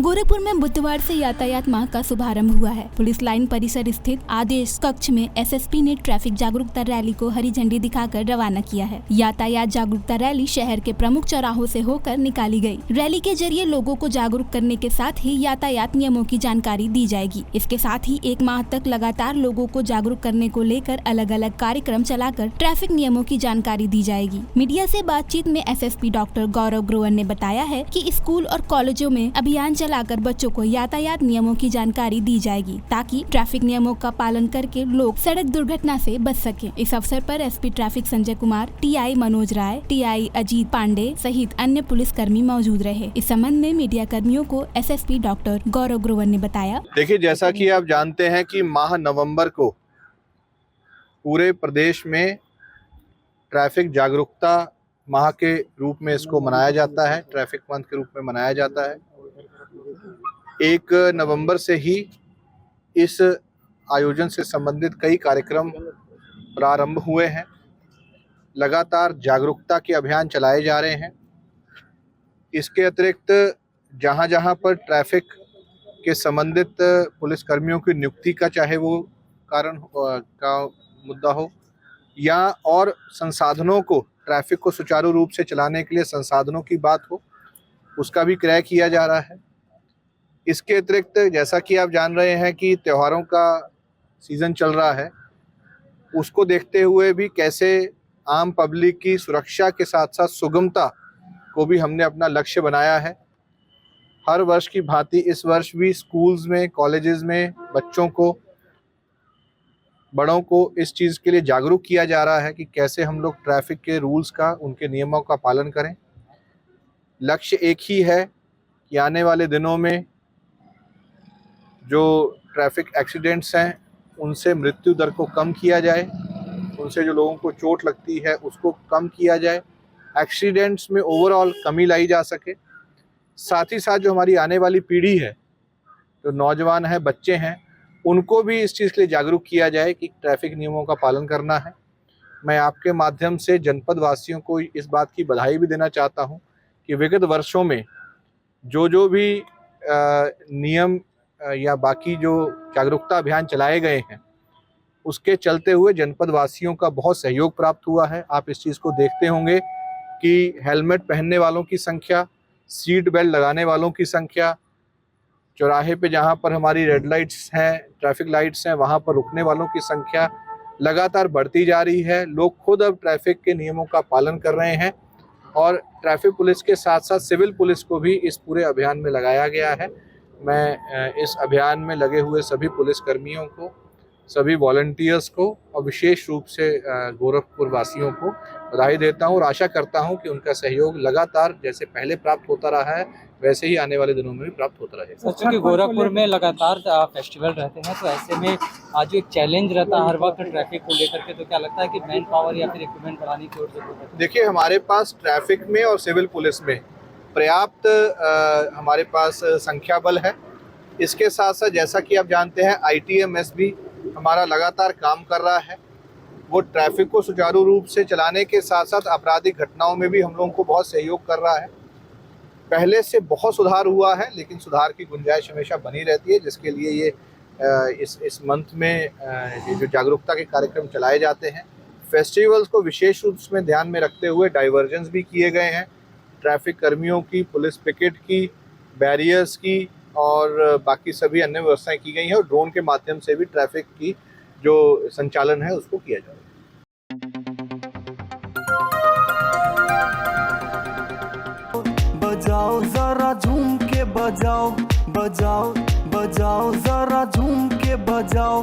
गोरखपुर में बुधवार से यातायात माह का शुभारंभ हुआ है। पुलिस लाइन परिसर स्थित आदेश कक्ष में एसएसपी ने ट्रैफिक जागरूकता रैली को हरी झंडी दिखाकर रवाना किया है। यातायात जागरूकता रैली शहर के प्रमुख चौराहों से होकर निकाली गई। रैली के जरिए लोगों को जागरूक करने के साथ ही यातायात नियमों की जानकारी दी जाएगी। इसके साथ ही एक माह तक लगातार लोगों को जागरूक करने को लेकर अलग अलग कार्यक्रम चलाकर ट्रैफिक नियमों की जानकारी दी जाएगी। मीडिया से बातचीत में एसएसपी डॉक्टर गौरव ग्रोवर ने बताया है कि स्कूल और कॉलेजों में अभियान चलाकर बच्चों को यातायात नियमों की जानकारी दी जाएगी ताकि ट्रैफिक नियमों का पालन करके लोग सड़क दुर्घटना से बच सकें। इस अवसर पर SP traffic Sanjay Kumar, TI Manoj Rai, TI Ajit Pandey सहित अन्य पुलिस कर्मी मौजूद रहे। इस संबंध में मीडिया कर्मियों को एसएसपी डॉक्टर गौरव ग्रोवर ने बताया। देखिए, जैसा कि आप जानते हैं कि माह नवंबर को पूरे प्रदेश में ट्रैफिक जागरूकता माह के रूप में इसको मनाया जाता है, ट्रैफिक मंथ के रूप में मनाया जाता है। 1 नवंबर से ही इस आयोजन से संबंधित कई कार्यक्रम प्रारंभ हुए हैं। लगातार जागरूकता के अभियान चलाए जा रहे हैं। इसके अतिरिक्त जहां पर ट्रैफिक के संबंधित पुलिस कर्मियों की नियुक्ति का चाहे वो कारण का मुद्दा हो या और संसाधनों को ट्रैफिक को सुचारू रूप से चलाने के लिए संसाधनों की बात हो, उसका भी क्रय किया जा रहा है। इसके अतिरिक्त जैसा कि आप जान रहे हैं कि त्योहारों का सीज़न चल रहा है, उसको देखते हुए भी कैसे आम पब्लिक की सुरक्षा के साथ साथ सुगमता को भी हमने अपना लक्ष्य बनाया है। हर वर्ष की भांति इस वर्ष भी स्कूल्स में, कॉलेजेस में बच्चों को, बड़ों को इस चीज़ के लिए जागरूक किया जा रहा है कि कैसे हम लोग ट्रैफिक के रूल्स का, उनके नियमों का पालन करें। लक्ष्य एक ही है कि आने वाले दिनों में जो ट्रैफिक एक्सीडेंट्स हैं उनसे मृत्यु दर को कम किया जाए, उनसे जो लोगों को चोट लगती है उसको कम किया जाए, एक्सीडेंट्स में ओवरऑल कमी लाई जा सके। साथ ही साथ जो हमारी आने वाली पीढ़ी है, जो नौजवान हैं, बच्चे हैं, उनको भी इस चीज़ के लिए जागरूक किया जाए कि ट्रैफिक नियमों का पालन करना है। मैं आपके माध्यम से जनपद वासियों को इस बात की बधाई भी देना चाहता हूं कि विगत वर्षों में जो भी नियम या बाकी जो जागरूकता अभियान चलाए गए हैं, उसके चलते हुए जनपद वासियों का बहुत सहयोग प्राप्त हुआ है। आप इस चीज़ को देखते होंगे कि हेलमेट पहनने वालों की संख्या, सीट बेल्ट लगाने वालों की संख्या, चौराहे पे जहाँ पर हमारी रेड लाइट्स हैं, ट्रैफिक लाइट्स हैं, वहाँ पर रुकने वालों की संख्या लगातार बढ़ती जा रही है। लोग खुद अब ट्रैफिक के नियमों का पालन कर रहे हैं और ट्रैफिक पुलिस के साथ साथ सिविल पुलिस को भी इस पूरे अभियान में लगाया गया है। मैं इस अभियान में लगे हुए सभी पुलिस कर्मियों को, सभी वॉलंटियर्स को और विशेष रूप से गोरखपुर वासियों को बधाई देता हूं और आशा करता हूं कि उनका सहयोग लगातार जैसे पहले प्राप्त होता रहा है वैसे ही आने वाले दिनों में भी प्राप्त होता रहेगा। क्योंकि गोरखपुर में लगातार फेस्टिवल रहते हैं, तो ऐसे में आज एक चैलेंज रहता है हर वक्त ट्रैफिक को लेकर के, तो क्या लगता है कि मैन पावर या फिर इक्विपमेंट बढ़ाने की जरूरत है? देखिए, हमारे पास ट्रैफिक में और सिविल पुलिस में पर्याप्त हमारे पास संख्या बल है। इसके साथ साथ जैसा कि आप जानते हैं ITMS भी हमारा लगातार काम कर रहा है। वो ट्रैफिक को सुचारू रूप से चलाने के साथ साथ आपराधिक घटनाओं में भी हम लोगों को बहुत सहयोग कर रहा है। पहले से बहुत सुधार हुआ है, लेकिन सुधार की गुंजाइश हमेशा बनी रहती है, जिसके लिए ये इस मंथ में ये जो जागरूकता के कार्यक्रम चलाए जाते हैं। फेस्टिवल्स को विशेष रूप में ध्यान में रखते हुए डाइवर्जेंस भी किए गए हैं। ट्रैफिक कर्मियों की, पुलिस पिकेट की, बैरियर्स की और बाकी सभी अन्य व्यवस्थाएं की गई हैं और ड्रोन के माध्यम से भी ट्रैफिक की जो संचालन है उसको किया जा रहा है। बजाओ जरा झूम के बजाओ, बजाओ बजाओ जरा झूम के बजाओ।